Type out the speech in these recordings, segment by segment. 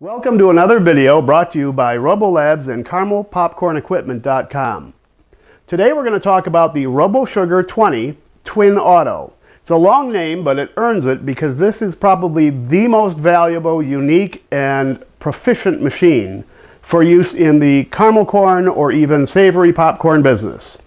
Welcome to another video brought to you by RoboLabs and CaramelPopcornEquipment.com. Today we're going to talk about the RoboSugar Twin Auto. It's a long name, but it earns it because this is probably the most valuable, unique, and proficient machine for use in the caramel corn or even savory popcorn business.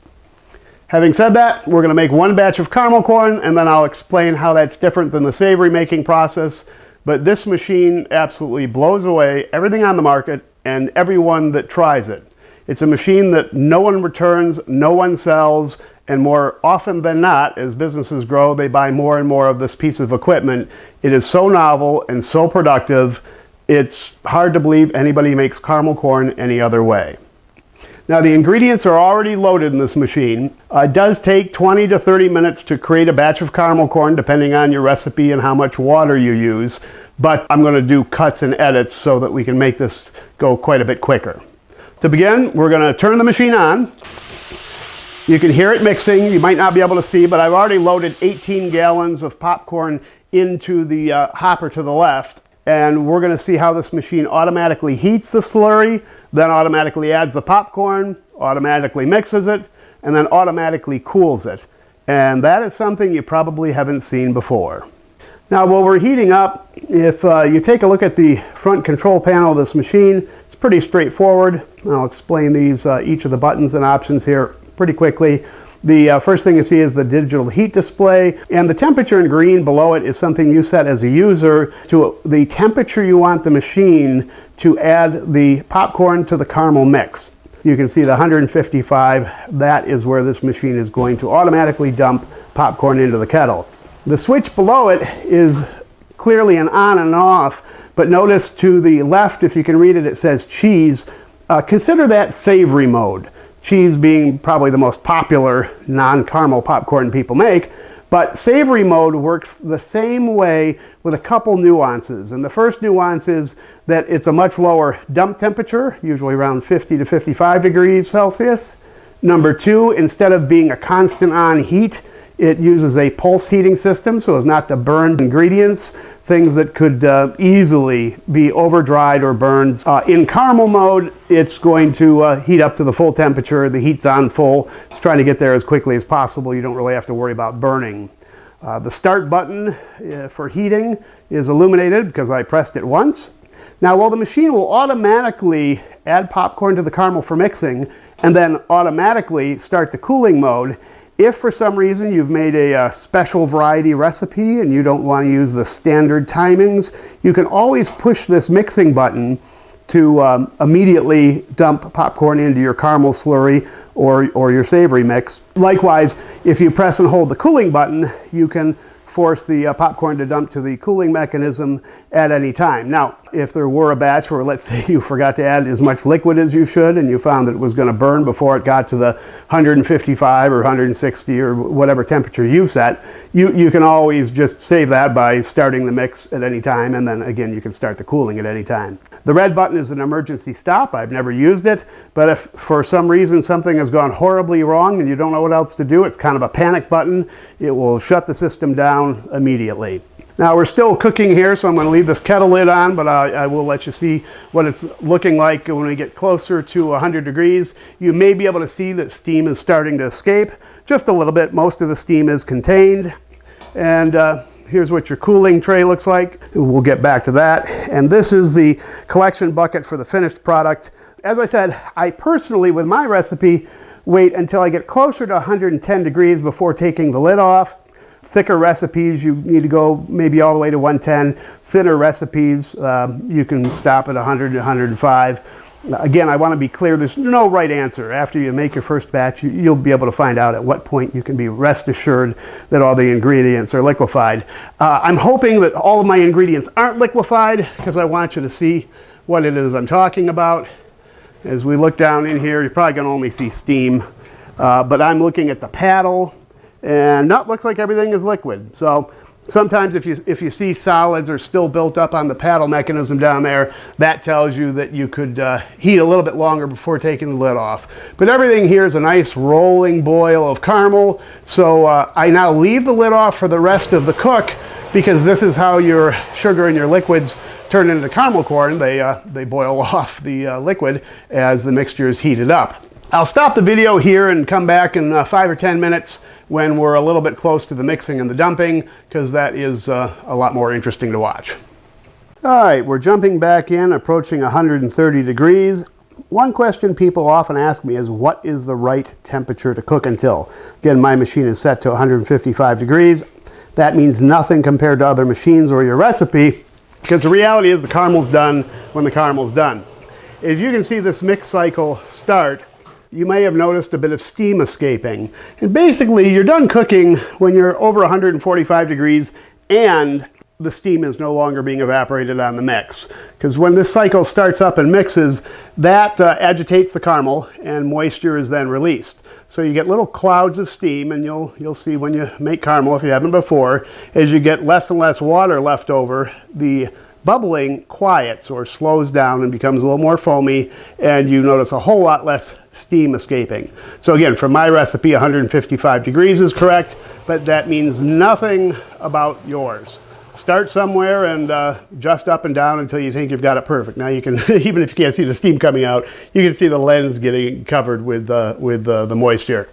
Having said that, we're going to make one batch of caramel corn and then I'll explain how that's different than the savory making process. But this machine absolutely blows away everything on the market and everyone that tries it. It's a machine that no one returns, no one sells, and more often than not, as businesses grow, they buy more and more of this piece of equipment. It is so novel and so productive, it's hard to believe anybody makes caramel corn any other way. Now the ingredients are already loaded in this machine. It does take 20 to 30 minutes to create a batch of caramel corn depending on your recipe and how much water you use, but I'm going to do cuts and edits so that we can make this go quite a bit quicker. To begin, we're going to turn the machine on. You can hear it mixing. You might not be able to see, but I've already loaded 18 gallons of popcorn into the hopper to the left. And we're going to see how this machine automatically heats the slurry, then automatically adds the popcorn, automatically mixes it, and then automatically cools it. And that is something you probably haven't seen before. Now while we're heating up, if you take a look at the front control panel of this machine, it's pretty straightforward. I'll explain these each of the buttons and options here pretty quickly. The first thing you see is the digital heat display, and the temperature in green below it is something you set as a user to the temperature you want the machine to add the popcorn to the caramel mix. You can see the 155, that is where this machine is going to automatically dump popcorn into the kettle. The switch below it is clearly an on and off, but notice to the left, if you can read it, it says cheese. Consider that savory mode. Cheese being probably the most popular non-caramel popcorn people make, but savory mode works the same way with a couple nuances. And the first nuance is that it's a much lower dump temperature, usually around 50 to 55 degrees Celsius. Number two, instead of being a constant on heat, it uses a pulse heating system so as not to burn ingredients, things that could easily be over dried or burned. In caramel mode, it's going to heat up to the full temperature. The heat's on full. It's trying to get there as quickly as possible. You don't really have to worry about burning. The start button for heating is illuminated because I pressed it once. Now while the machine will automatically add popcorn to the caramel for mixing and then automatically start the cooling mode, if for some reason you've made a special variety recipe and you don't want to use the standard timings, you can always push this mixing button to immediately dump popcorn into your caramel slurry or your savory mix. Likewise, if you press and hold the cooling button, you can force the popcorn to dump to the cooling mechanism at any time. Now, if there were a batch where, let's say, you forgot to add as much liquid as you should and you found that it was going to burn before it got to the 155 or 160 or whatever temperature you set, you can always just save that by starting the mix at any time, and then again you can start the cooling at any time. The red button is an emergency stop. I've never used it, but if for some reason something has gone horribly wrong and you don't know what else to do, it's kind of a panic button. It will shut the system down immediately. Now we're still cooking here, so I'm going to leave this kettle lid on, but I will let you see what it's looking like when we get closer to 100 degrees. You may be able to see that steam is starting to escape just a little bit. Most of the steam is contained. And here's what your cooling tray looks like. We'll get back to that. And this is the collection bucket for the finished product. As I said, I personally, with my recipe, wait until I get closer to 110 degrees before taking the lid off. Thicker recipes, you need to go maybe all the way to 110. Thinner recipes, you can stop at 100 to 105. Again, I want to be clear, there's no right answer. After you make your first batch, you'll be able to find out at what point you can be rest assured that all the ingredients are liquefied. I'm hoping that all of my ingredients aren't liquefied because I want you to see what it is I'm talking about. As we look down in here, you're probably going to only see steam, but I'm looking at the paddle. And no, looks like everything is liquid. So sometimes if you see solids are still built up on the paddle mechanism down there, that tells you that you could heat a little bit longer before taking the lid off. But everything here is a nice rolling boil of caramel. So I now leave the lid off for the rest of the cook because this is how your sugar and your liquids turn into caramel corn, they boil off the liquid as the mixture is heated up. I'll stop the video here and come back in 5 or 10 minutes when we're a little bit close to the mixing and the dumping, because that is a lot more interesting to watch. All right, we're jumping back in, approaching 130 degrees. One question people often ask me is, what is the right temperature to cook until? Again, my machine is set to 155 degrees. That means nothing compared to other machines or your recipe, because the reality is the caramel's done when the caramel's done. As you can see this mix cycle start, you may have noticed a bit of steam escaping. And basically, you're done cooking when you're over 145 degrees and the steam is no longer being evaporated on the mix. Because when this cycle starts up and mixes, that agitates the caramel and moisture is then released. So you get little clouds of steam, and you'll see when you make caramel, if you haven't before, as you get less and less water left over, the bubbling quiets or slows down and becomes a little more foamy, and you notice a whole lot less steam escaping. So again, for my recipe, 155 degrees is correct, but that means nothing about yours. Start somewhere and adjust up and down until you think you've got it perfect. Now you can, even if you can't see the steam coming out, you can see the lens getting covered with the moisture.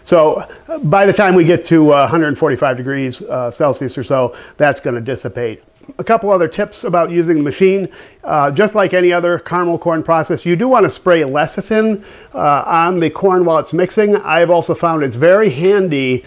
So by the time we get to 145 degrees Celsius or so, that's going to dissipate. A couple other tips about using the machine. Just like any other caramel corn process, you do want to spray lecithin on the corn while it's mixing. I've also found it's very handy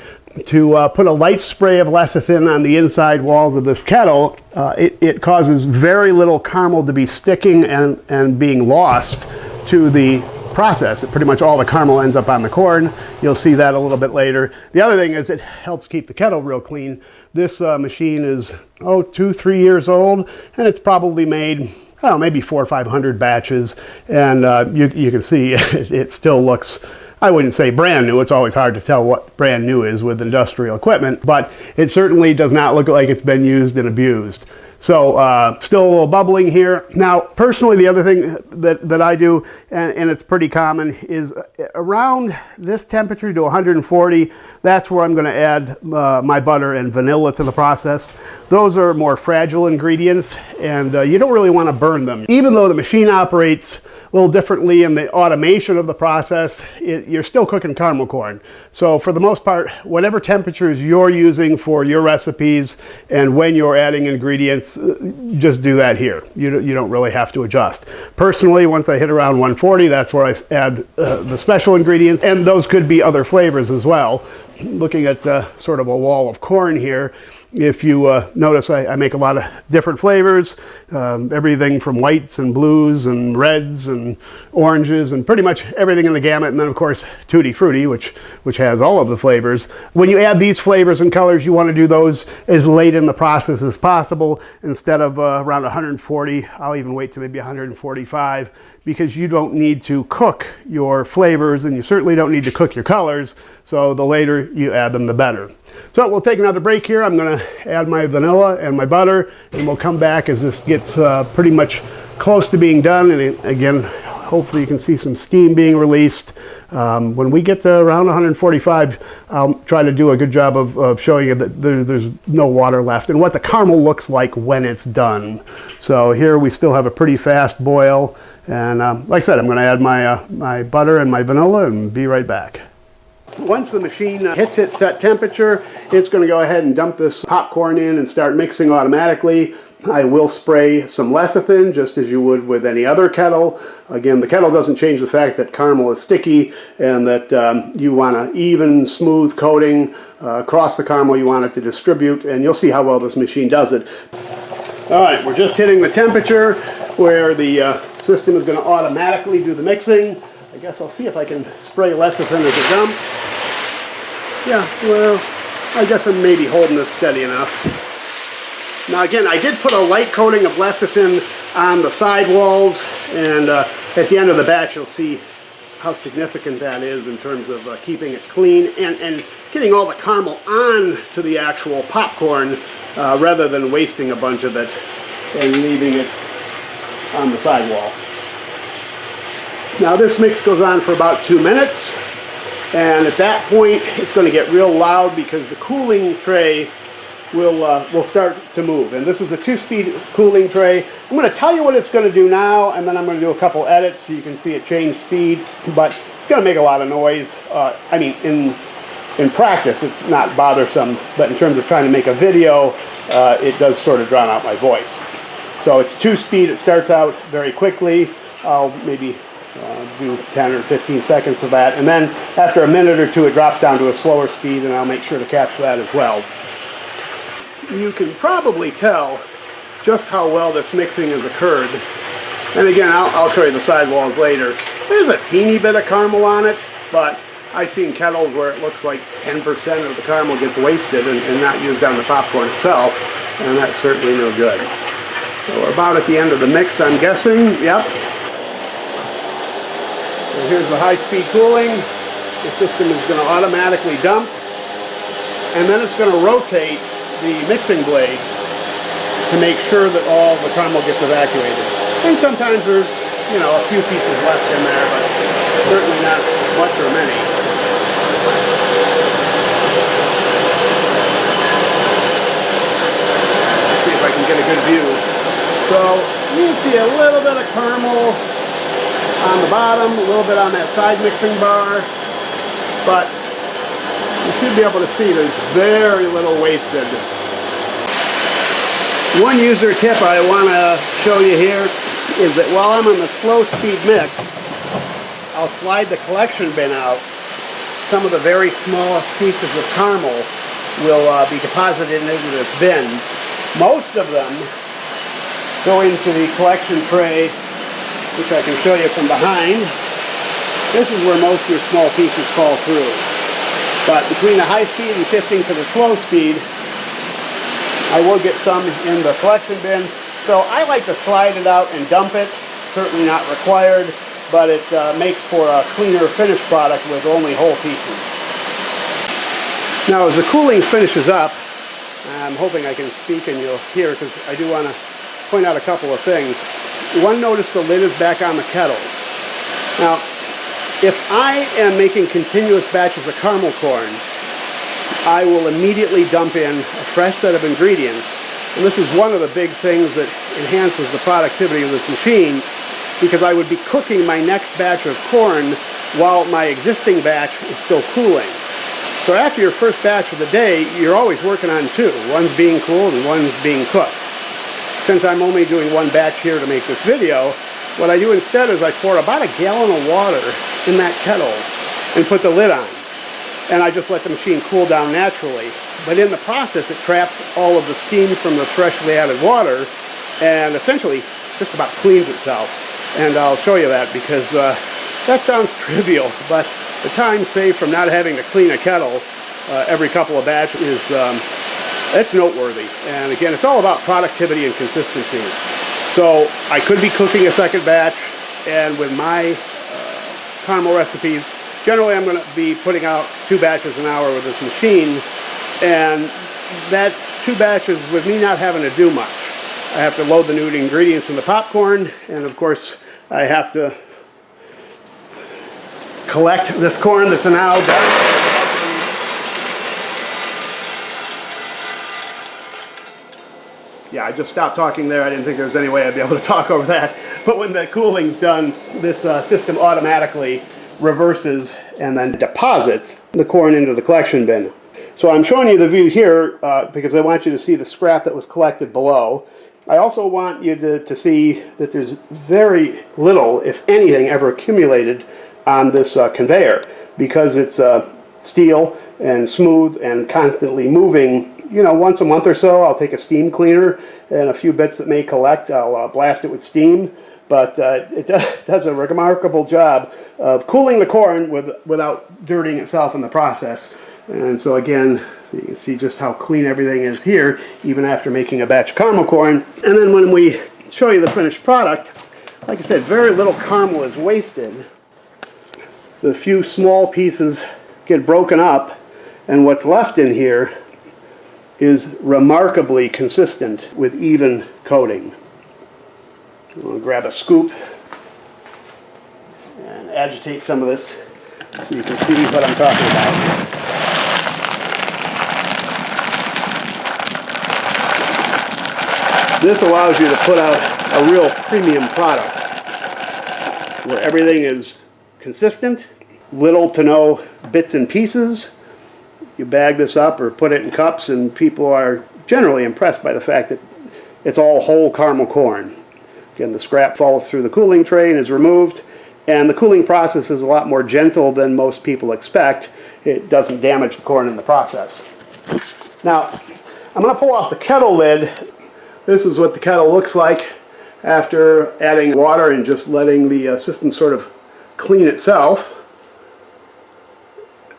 to put a light spray of lecithin on the inside walls of this kettle. It causes very little caramel to be sticking and being lost to the process. Pretty much all the caramel ends up on the corn. You'll see that a little bit later. The other thing is it helps keep the kettle real clean. This machine is 2-3 years old, and it's probably made, I don't know, maybe 400 or 500 batches, and you can see it still looks, I wouldn't say brand new. It's always hard to tell what brand new is with industrial equipment, but it certainly does not look like it's been used and abused. So still a little bubbling here. Now, personally, the other thing that I do, and it's pretty common, is around this temperature to 140, that's where I'm going to add my butter and vanilla to the process. Those are more fragile ingredients, and you don't really want to burn them. Even though the machine operates a little differently in the automation of the process, you're still cooking caramel corn. So for the most part, whatever temperatures you're using for your recipes and when you're adding ingredients, just do that here. You don't really have to adjust. Personally, once I hit around 140, that's where I add the special ingredients, and those could be other flavors as well. Looking at sort of a wall of corn here, if you notice, I make a lot of different flavors, everything from whites and blues and reds and oranges and pretty much everything in the gamut. And then of course Tutti Frutti, which has all of the flavors. When you add these flavors and colors, you want to do those as late in the process as possible. Instead of around 140, I'll even wait to maybe 145, because you don't need to cook your flavors and you certainly don't need to cook your colors. So the later you add them, the better. So we'll take another break here. I'm going to add my vanilla and my butter, and we'll come back as this gets pretty much close to being done. And again, hopefully you can see some steam being released. When we get to around 145, I'll try to do a good job of showing you that there's no water left and what the caramel looks like when it's done. So here we still have a pretty fast boil. And like I said, I'm going to add my butter and my vanilla and be right back. Once the machine hits its set temperature, it's going to go ahead and dump this popcorn in and start mixing automatically. I will spray some lecithin, just as you would with any other kettle. Again, the kettle doesn't change the fact that caramel is sticky and that you want an even, smooth coating across the caramel. You want it to distribute, and you'll see how well this machine does it. All right, we're just hitting the temperature where the system is going to automatically do the mixing. I guess I'll see if I can spray lecithin as a dump. Yeah, well, I guess I'm maybe holding this steady enough. Now again, I did put a light coating of lecithin on the side walls, and at the end of the batch you'll see how significant that is in terms of keeping it clean and getting all the caramel on to the actual popcorn rather than wasting a bunch of it and leaving it on the sidewall. Now this mix goes on for about 2 minutes, and at that point it's going to get real loud because the cooling tray will start to move. And this is a 2-speed cooling tray. I'm going to tell you what it's going to do now, and then I'm going to do a couple edits so you can see it change speed, but it's going to make a lot of noise. I mean, in practice it's not bothersome, but in terms of trying to make a video, it does sort of drown out my voice. So it's 2-speed, it starts out very quickly. I'll maybe do 10 or 15 seconds of that, and then after a minute or two it drops down to a slower speed, and I'll make sure to capture that as well. You can probably tell just how well this mixing has occurred. And again, I'll show you the sidewalls later. There's a teeny bit of caramel on it, but I've seen kettles where it looks like 10% of the caramel gets wasted and not used on the popcorn itself, and that's certainly no good. So we're about at the end of the mix, I'm guessing. Yep. So here's the high-speed cooling. The system is going to automatically dump, and then it's going to rotate the mixing blades to make sure that all the caramel gets evacuated. And sometimes there's, you know, a few pieces left in there, but certainly not much or many. Let's see if I can get a good view. So you can see a little bit of caramel on the bottom, a little bit on that side mixing bar, but you should be able to see there's very little wasted. One user tip I want to show you here is that while I'm on the slow speed mix, I'll slide the collection bin out. Some of the very smallest pieces of caramel will be deposited into this bin. Most of them go into the collection tray, which I can show you from behind. This is where most of your small pieces fall through. But between the high speed and shifting to the slow speed, I will get some in the collection bin. So I like to slide it out and dump it. Certainly not required, but it makes for a cleaner finished product with only whole pieces. Now as the cooling finishes up, I'm hoping I can speak and you'll hear, because I do want to point out a couple of things. One, notice the lid is back on the kettle. Now, if I am making continuous batches of caramel corn, I will immediately dump in a fresh set of ingredients. And this is one of the big things that enhances the productivity of this machine, because I would be cooking my next batch of corn while my existing batch is still cooling. So after your first batch of the day, you're always working on two. One's being cooled and one's being cooked. Since I'm only doing one batch here to make this video, what I do instead is I pour about a gallon of water in that kettle and put the lid on. And I just let the machine cool down naturally. But in the process, it traps all of the steam from the freshly added water and essentially just about cleans itself. And I'll show you that, because that sounds trivial, but the time saved from not having to clean a kettle every couple of batches is it's noteworthy. And again, it's all about productivity and consistency. So I could be cooking a second batch, and with my caramel recipes, generally I'm going to be putting out 2 batches an hour with this machine, and that's 2 batches with me not having to do much. I have to load the new ingredients in the popcorn, and of course I have to collect this corn that's now done. Yeah, I just stopped talking there. I didn't think there was any way I'd be able to talk over that. But when the cooling's done, this system automatically reverses and then deposits the corn into the collection bin. So I'm showing you the view here because I want you to see the scrap that was collected below. I also want you to see that there's very little, if anything, ever accumulated on this conveyor, because it's steel and smooth and constantly moving. You know, once a month or so, I'll take a steam cleaner and a few bits that may collect, I'll blast it with steam. But it does a remarkable job of cooling the corn without dirtying itself in the process. And so again, so you can see just how clean everything is here, even after making a batch of caramel corn. And then when we show you the finished product, like I said, very little caramel is wasted. The few small pieces get broken up, and what's left in here is remarkably consistent with even coating. We'll grab a scoop and agitate some of this so you can see what I'm talking about. This allows you to put out a real premium product where everything is consistent, little to no bits and pieces. You bag this up or put it in cups and people are generally impressed by the fact that it's all whole caramel corn. Again, the scrap falls through the cooling tray and is removed, and the cooling process is a lot more gentle than most people expect. It doesn't damage the corn in the process. Now, I'm going to pull off the kettle lid. This is what the kettle looks like after adding water and just letting the system sort of clean itself.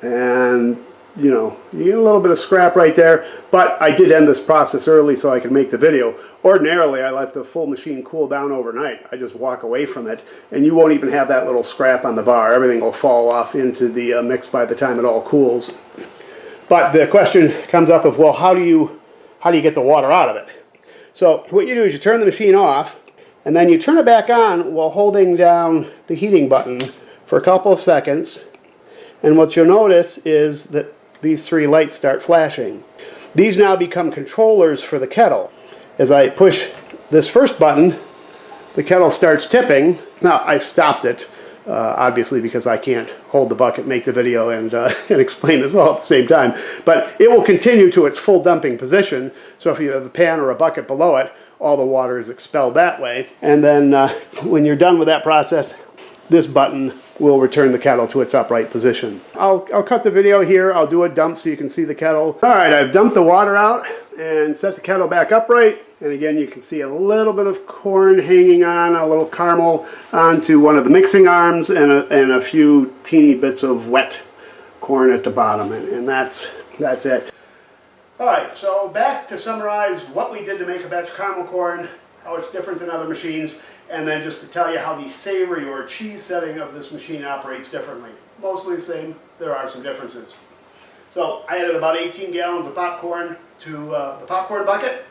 And you know, you get a little bit of scrap right there, but I did end this process early so I could make the video. Ordinarily, I let the full machine cool down overnight. I just walk away from it, and you won't even have that little scrap on the bar. Everything will fall off into the mix by the time it all cools. But the question comes up of, well, how do you get the water out of it? So what you do is you turn the machine off, and then you turn it back on while holding down the heating button for a couple of seconds. And what you'll notice is that these three lights start flashing. These now become controllers for the kettle. As I push this first button, the kettle starts tipping. Now, I stopped it, obviously, because I can't hold the bucket, make the video, and explain this all at the same time. But it will continue to its full dumping position. So if you have a pan or a bucket below it, all the water is expelled that way. And then when you're done with that process, this button will return the kettle to its upright position. I'll cut the video here. I'll do a dump so you can see the kettle. All right, I've dumped the water out and set the kettle back upright. And again, you can see a little bit of corn hanging on, a little caramel onto one of the mixing arms, and a few teeny bits of wet corn at the bottom. And that's it. All right, so back to summarize what we did to make a batch of caramel corn, how it's different than other machines, and then just to tell you how the savory or cheese setting of this machine operates differently. Mostly the same, there are some differences. So I added about 18 gallons of popcorn to the popcorn bucket.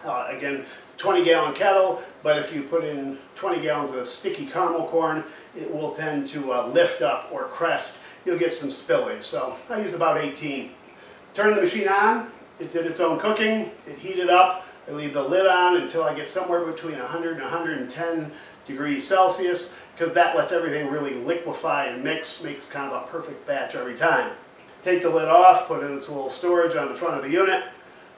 Again, it's a 20-gallon kettle, but if you put in 20 gallons of sticky caramel corn, it will tend to lift up or crest. You'll get some spillage, so I used about 18. Turn the machine on, it did its own cooking, it heated up. I leave the lid on until I get somewhere between 100 and 110 degrees Celsius, because that lets everything really liquefy and mix, makes kind of a perfect batch every time. Take the lid off, put it in this little storage on the front of the unit,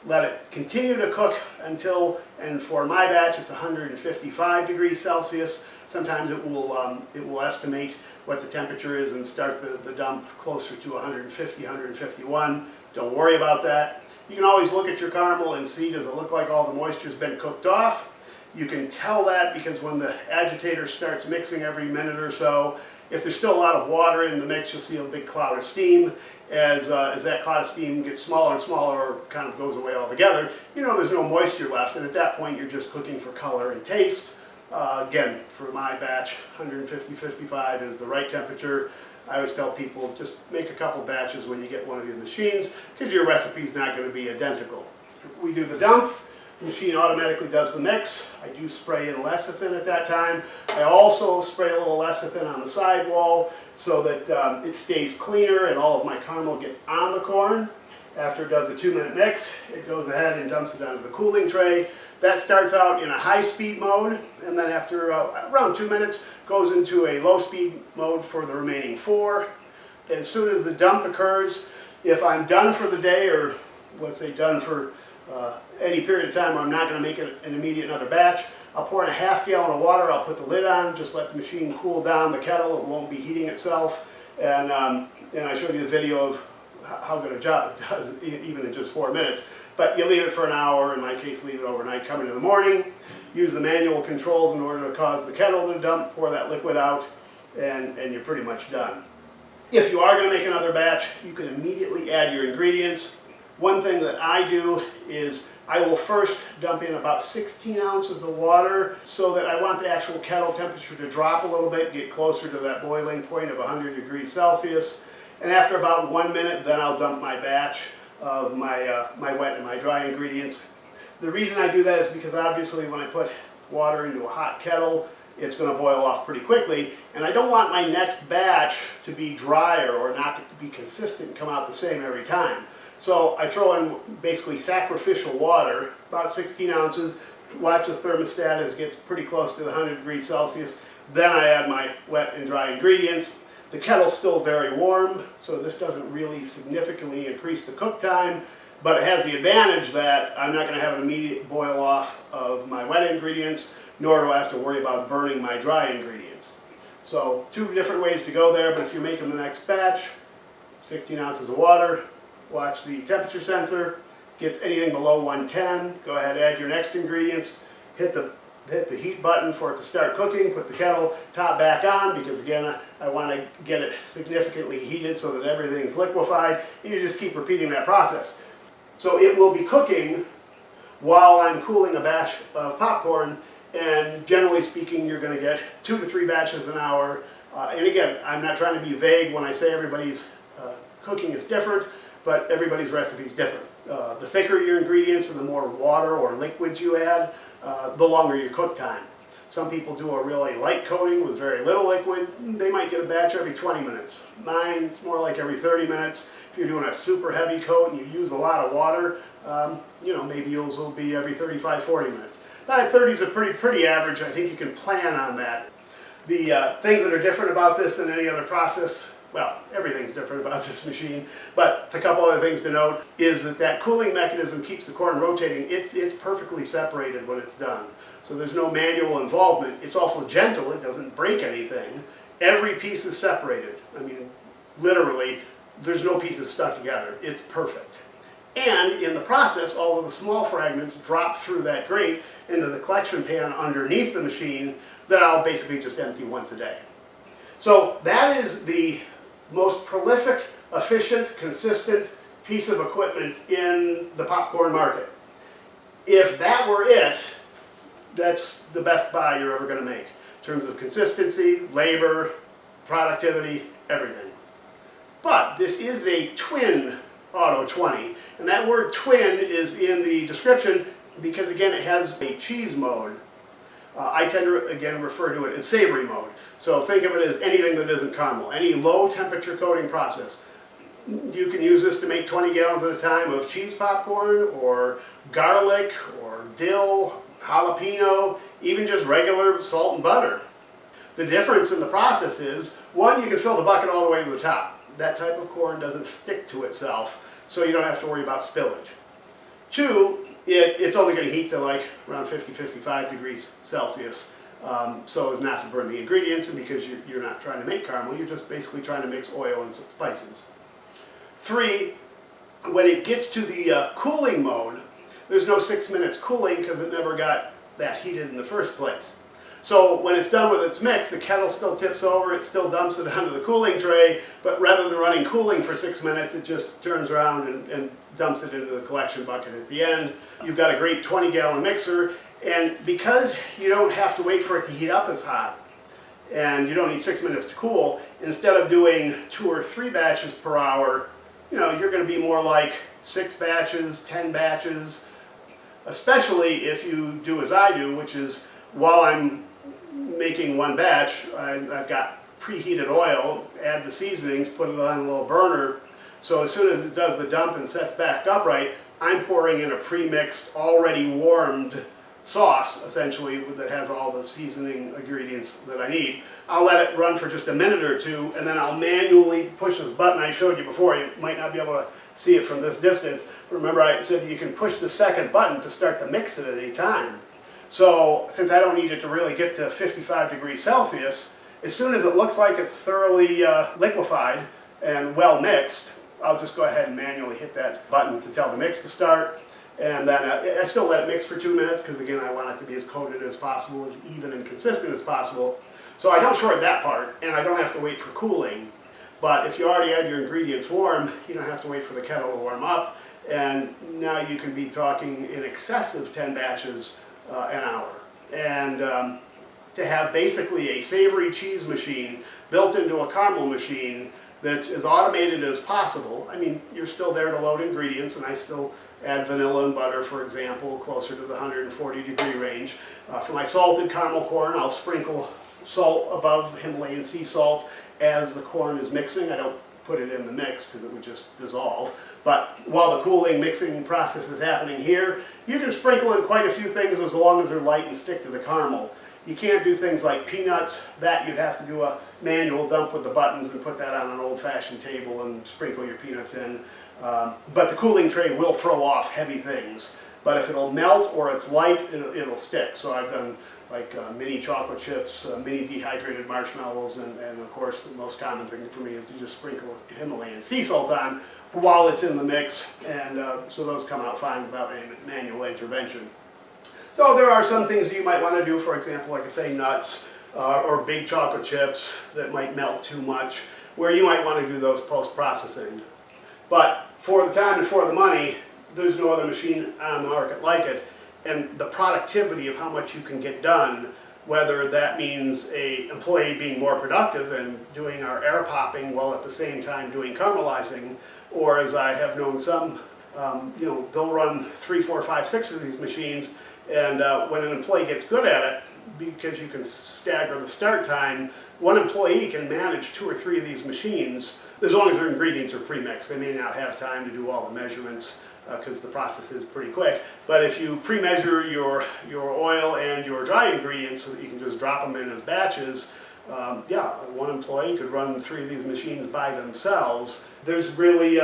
let it continue to cook until, and for my batch it's 155 degrees Celsius. Sometimes it will estimate what the temperature is and start the dump closer to 150, 151. Don't worry about that. You can always look at your caramel and see, does it look like all the moisture's been cooked off? You can tell that because when the agitator starts mixing every minute or so, if there's still a lot of water in the mix, you'll see a big cloud of steam. As that cloud of steam gets smaller and smaller, or kind of goes away altogether, you know there's no moisture left, and at that point you're just cooking for color and taste. Again, for my batch, 150-55 is the right temperature. I always tell people, just make a couple batches when you get one of these machines, because your recipe's not going to be identical. We do the dump, the machine automatically does the mix. I do spray in lecithin at that time. I also spray a little lecithin on the sidewall so that it stays cleaner and all of my caramel gets on the corn. After it does the 2-minute mix, it goes ahead and dumps it onto the cooling tray. That starts out in a high-speed mode, and then after around 2 minutes, goes into a low-speed mode for the remaining 4. As soon as the dump occurs, if I'm done for the day, or let's say done for any period of time where I'm not going to make an immediate another batch, I'll pour in a ½ gallon of water, I'll put the lid on, just let the machine cool down the kettle, it won't be heating itself, and I showed you the video of how good a job it does, even in just 4 minutes. But you leave it for an hour, in my case leave it overnight, come in the morning, use the manual controls in order to cause the kettle to dump, pour that liquid out, and you're pretty much done. If you are going to make another batch, you can immediately add your ingredients. One thing that I do is I will first dump in about 16 ounces of water so that I want the actual kettle temperature to drop a little bit, get closer to that boiling point of 100 degrees Celsius. And after about 1 minute, then I'll dump my batch of my wet and my dry ingredients. The reason I do that is because obviously when I put water into a hot kettle, it's going to boil off pretty quickly, and I don't want my next batch to be drier or not to be consistent and come out the same every time. So I throw in basically sacrificial water, about 16 ounces, Watch the thermostat as it gets pretty close to the 100 degrees Celsius. Then I add my wet and dry ingredients. The kettle's still very warm, so this doesn't really significantly increase the cook time, but it has the advantage that I'm not going to have an immediate boil off of my wet ingredients, nor do I have to worry about burning my dry ingredients. So 2 different ways to go there, but if you're making the next batch, 16 ounces of water, watch the temperature sensor, gets anything below 110, go ahead and add your next ingredients, hit the heat button for it to start cooking, put the kettle top back on, because again I want to get it significantly heated so that everything's liquefied, and you just keep repeating that process. So it will be cooking while I'm cooling a batch of popcorn, and generally speaking you're going to get 2 to 3 batches an hour. And again, I'm not trying to be vague when I say everybody's cooking is different, but everybody's recipe is different. The thicker your ingredients and the more water or liquids you add, the longer your cook time. Some people do a really light coating with very little liquid. They might get a batch every 20 minutes. Mine, it's more like every 30 minutes. If you're doing a super heavy coat and you use a lot of water, you know, maybe yours will be every 35, 40 minutes. 30 is a pretty average. I think you can plan on that. The things that are different about this than any other process, well, everything's different about this machine, but a couple other things to note is that cooling mechanism keeps the corn rotating. It's perfectly separated when it's done. So there's no manual involvement. It's also gentle. It doesn't break anything. Every piece is separated. I mean, literally, there's no pieces stuck together. It's perfect. And in the process, all of the small fragments drop through that grate into the collection pan underneath the machine that I'll basically just empty once a day. So that is the most prolific, efficient, consistent piece of equipment in the popcorn market. If that were it, that's the best buy you're ever going to make in terms of consistency, labor, productivity, everything. But this is a Twin Auto 20, and that word twin is in the description because again it has a cheese mode. I tend to again refer to it as savory mode. So think of it as anything that isn't caramel, any low temperature coating process. You can use this to make 20 gallons at a time of cheese popcorn or garlic or dill, jalapeno, even just regular salt and butter. The difference in the process is, one, you can fill the bucket all the way to the top. That type of corn doesn't stick to itself, so you don't have to worry about spillage. 2, it's only going to heat to like around 50-55 degrees Celsius, so as not to burn the ingredients, and because you're not trying to make caramel, you're just basically trying to mix oil and spices. 3, when it gets to the cooling mode, there's no 6 minutes cooling because it never got that heated in the first place. So when it's done with its mix, the kettle still tips over, it still dumps it onto the cooling tray, but rather than running cooling for 6 minutes, it just turns around and dumps it into the collection bucket at the end. You've got a great 20-gallon mixer, and because you don't have to wait for it to heat up as hot, and you don't need 6 minutes to cool, instead of doing 2 or 3 batches per hour, you know, you're going to be more like 6 batches, 10 batches, especially if you do as I do, which is while I'm making one batch, I've got preheated oil, add the seasonings, put it on a little burner, so as soon as it does the dump and sets back upright, I'm pouring in a pre-mixed, already warmed sauce, essentially, that has all the seasoning ingredients that I need. I'll let it run for just a minute or 2, and then I'll manually push this button I showed you before. You might not be able to see it from this distance. Remember I said you can push the second button to start the mix at any time. So since I don't need it to really get to 55 degrees Celsius, as soon as it looks like it's thoroughly liquefied and well mixed, I'll just go ahead and manually hit that button to tell the mix to start. And then I still let it mix for 2 minutes because again I want it to be as coated as possible, as even and consistent as possible. So I don't short that part, and I don't have to wait for cooling. But if you already had your ingredients warm, you don't have to wait for the kettle to warm up. And now you can be talking in excess of 10 batches an hour. And to have basically a savory cheese machine built into a caramel machine that's as automated as possible. I mean, you're still there to load ingredients, and I still add vanilla and butter, for example, closer to the 140 degree range. For my salted caramel corn, I'll sprinkle salt above Himalayan sea salt as the corn is mixing. I don't put it in the mix because it would just dissolve. But while the cooling mixing process is happening here, you can sprinkle in quite a few things as long as they're light and stick to the caramel. You can't do things like peanuts. That you'd have to do a manual dump with the buttons and put that on an old-fashioned table and sprinkle your peanuts in. But the cooling tray will throw off heavy things. But if it'll melt or it's light, it'll stick. So I've done like mini chocolate chips, mini dehydrated marshmallows, and of course the most common thing for me is to just sprinkle Himalayan sea salt on while it's in the mix, and so those come out fine without any manual intervention. So there are some things you might want to do, for example, like I say, nuts or big chocolate chips that might melt too much, where you might want to do those post-processing. But for the time and for the money, there's no other machine on the market like it. And the productivity of how much you can get done, whether that means an employee being more productive and doing our air popping while at the same time doing caramelizing, or as I have known some, they'll run 3, 4, 5, 6 of these machines, and when an employee gets good at it, because you can stagger the start time, one employee can manage 2 or 3 of these machines as long as their ingredients are pre-mixed. They may not have time to do all the measurements because the process is pretty quick. But if you pre-measure your oil and your dry ingredients so that you can just drop them in as batches, one employee could run 3 of these machines by themselves. There's really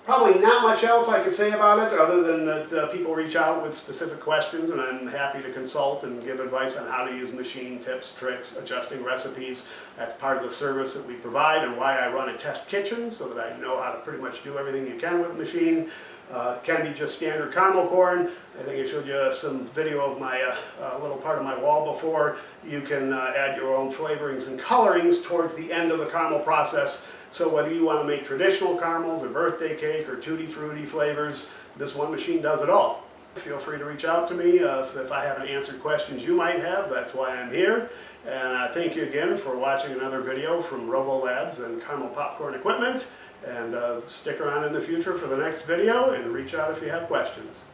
probably not much else I can say about it other than that people reach out with specific questions, and I'm happy to consult and give advice on how to use machine, tips, tricks, adjusting recipes. That's part of the service that we provide and why I run a test kitchen, so that I know how to pretty much do everything you can with the machine. Can be just standard caramel corn. I think I showed you some video of my little part of my wall before. You can add your own flavorings and colorings towards the end of the caramel process. So whether you want to make traditional caramels or birthday cake or tutti frutti flavors, this one machine does it all. Feel free to reach out to me if I haven't answered questions you might have. That's why I'm here. And thank you again for watching another video from RoboLabs and Caramel Popcorn Equipment. And stick around in the future for the next video and reach out if you have questions.